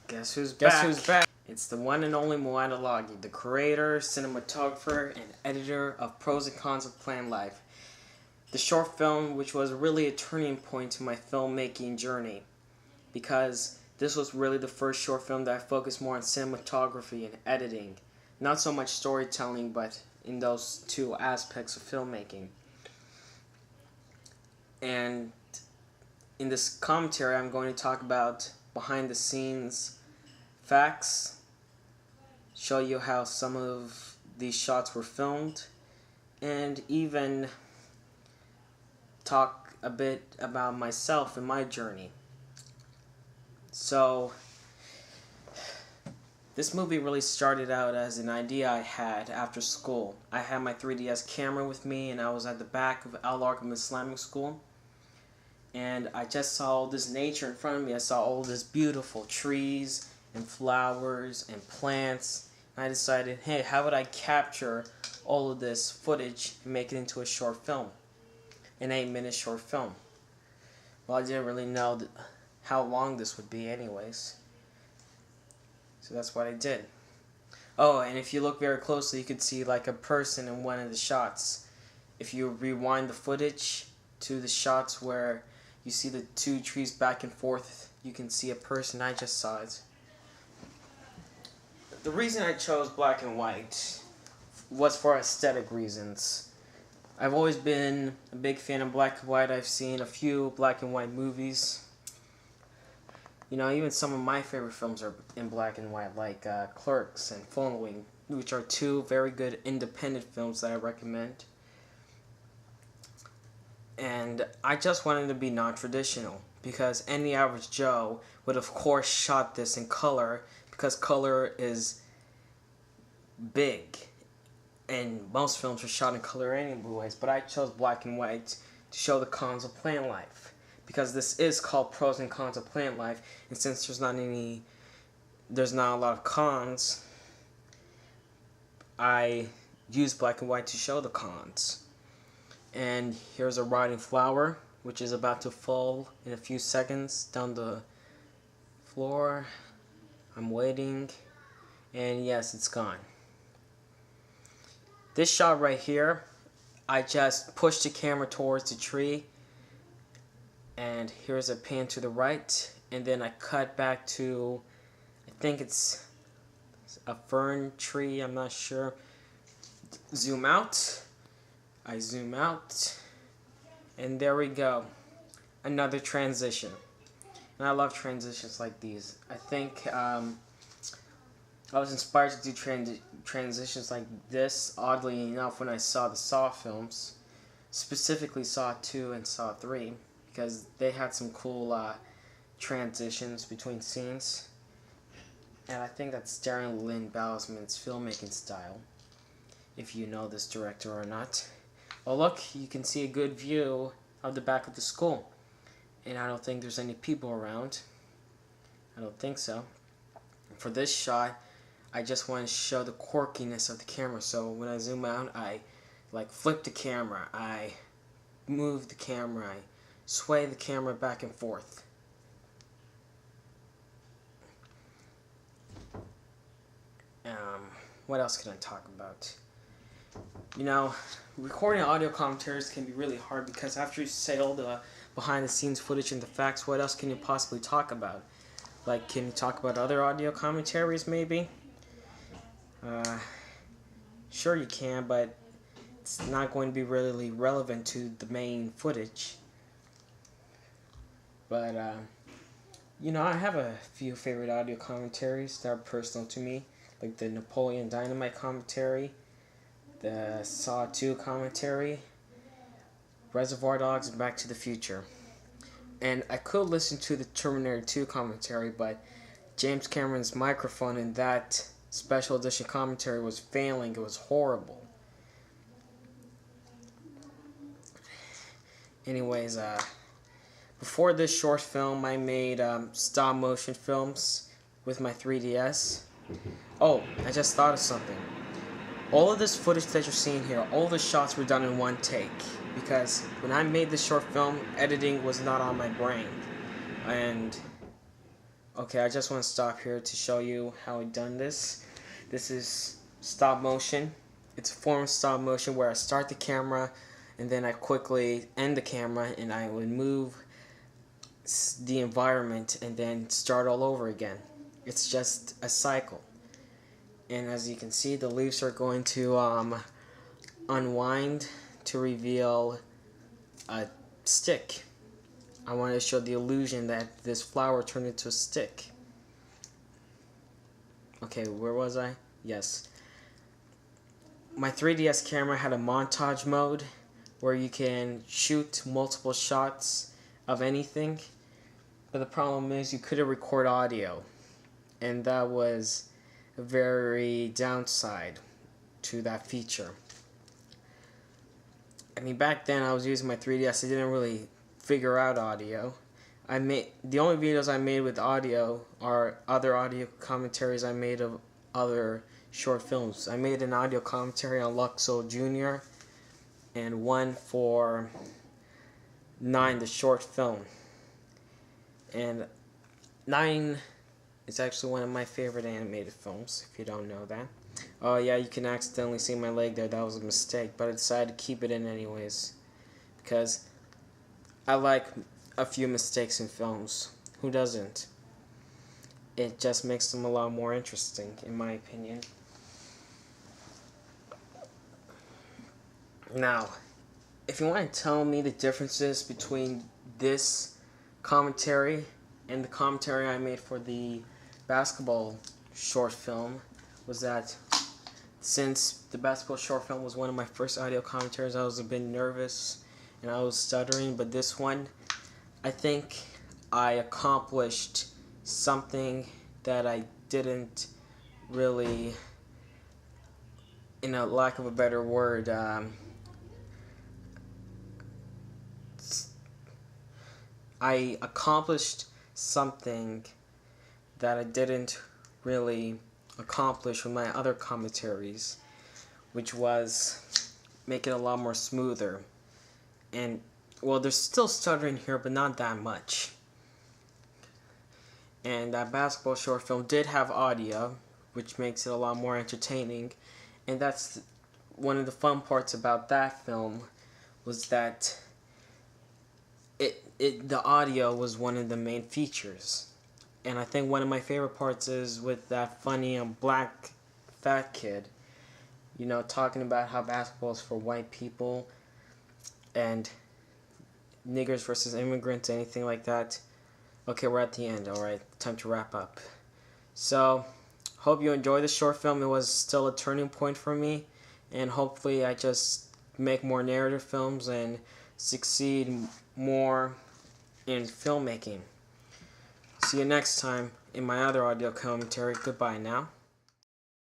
Guess who's back? It's the one and only Moana Lagi, the creator, cinematographer, and editor of Pros and Cons of Plant Life. The short film, which was really a turning point in my filmmaking journey, because this was really the first short film that I focused more on cinematography and editing. Not so much storytelling, but in those two aspects of filmmaking. And in this commentary, I'm going to talk about behind the scenes facts, show you how some of these shots were filmed, and even talk a bit about myself and my journey. So, this movie really started out as an idea I had after school. I had my 3DS camera with me, and I was at the back of Al Arkham Islamic School. And I just saw all this nature in front of me. I saw all this beautiful trees and flowers and plants. And I decided, hey, how would I capture all of this footage and make it into a short film? An 8-minute short film. Well, I didn't really know how long this would be anyways. So that's what I did. Oh, and if you look very closely, you could see like a person in one of the shots. If you rewind the footage to the shots where you see the two trees back and forth, you can see a person. I just saw it. The reason I chose black and white was for aesthetic reasons. I've always been a big fan of black and white. I've seen a few black and white movies. You know, even some of my favorite films are in black and white, like Clerks and Following, which are two very good independent films that I recommend. And I just wanted to be non-traditional, because any average Joe would of course shot this in color, because color is big, and most films are shot in color anyways, but I chose black and white to show the cons of plant life, because this is called Pros and Cons of Plant Life, and since there's not a lot of cons, I use black and white to show the cons. And here's a rotting flower, which is about to fall in a few seconds down the floor. I'm waiting, and yes, it's gone. This shot right here, I just pushed the camera towards the tree, and here's a pan to the right, and then I cut back to, I think it's a fern tree, I'm not sure. Zoom out. I zoom out, and there we go. Another transition. And I love transitions like these. I think I was inspired to do transitions like this, oddly enough, when I saw the Saw films. Specifically Saw 2 and Saw 3, because they had some cool transitions between scenes. And I think that's Darren Lynn Bousman's filmmaking style, if you know this director or not. Well, look, you can see a good view of the back of the school. And I don't think there's any people around. I don't think so. For this shot, I just want to show the quirkiness of the camera. So when I zoom out, I like flip the camera. I move the camera. I sway the camera back and forth. What else can I talk about? You know, recording audio commentaries can be really hard, because after you say all the behind-the-scenes footage and the facts, what else can you possibly talk about? Like, can you talk about other audio commentaries, maybe? Sure you can, but it's not going to be really relevant to the main footage. But, you know, I have a few favorite audio commentaries that are personal to me, like the Napoleon Dynamite commentary, the Saw 2 commentary, Reservoir Dogs, and Back to the Future. And I could listen to the Terminator 2 commentary, but James Cameron's microphone in that special edition commentary was failing. It was horrible. Anyways, before this short film, I made stop-motion films with my 3DS. Oh, I just thought of something. All of this footage that you're seeing here, all the shots were done in one take, because when I made this short film, editing was not on my brain. And Okay, I just want to stop here to show you how I done this. This is stop motion. It's a form of stop motion where I start the camera and then I quickly end the camera and I would move the environment and then start all over again. It's just a cycle. And as you can see, the leaves are going to unwind to reveal a stick. I wanted to show the illusion that this flower turned into a stick. Okay, where was I? Yes. My 3DS camera had a montage mode where you can shoot multiple shots of anything. But the problem is you couldn't record audio. And that was a very downside to that feature. I mean, back then I was using my 3DS, I didn't really figure out audio. The only videos I made with audio are other audio commentaries I made of other short films. I made an audio commentary on Luxo Jr. and one for 9, the short film. And 9 is actually one of my favorite animated films, if you don't know that. Oh yeah, you can accidentally see my leg there, that was a mistake, but I decided to keep it in anyways. Because I like a few mistakes in films. Who doesn't? It just makes them a lot more interesting, in my opinion. Now, if you want to tell me the differences between this commentary and the commentary I made for the basketball short film, was that since the basketball short film was one of my first audio commentaries, I was a bit nervous and I was stuttering, but this one, I think I accomplished something that I didn't really, in a lack of a better word, I accomplished something that I didn't really accomplish with my other commentaries, which was make it a lot more smoother. And well, there's still stuttering here, but not that much. And that basketball short film did have audio, which makes it a lot more entertaining. And that's one of the fun parts about that film, was that the audio was one of the main features. And I think one of my favorite parts is with that funny black fat kid, you know, talking about how basketball is for white people and niggers versus immigrants, anything like that. Okay, we're at the end. Alright, time to wrap up. So, hope you enjoyed the short film. It was still a turning point for me, and hopefully I just make more narrative films and succeed more in filmmaking. See you next time in my other audio commentary. Goodbye now.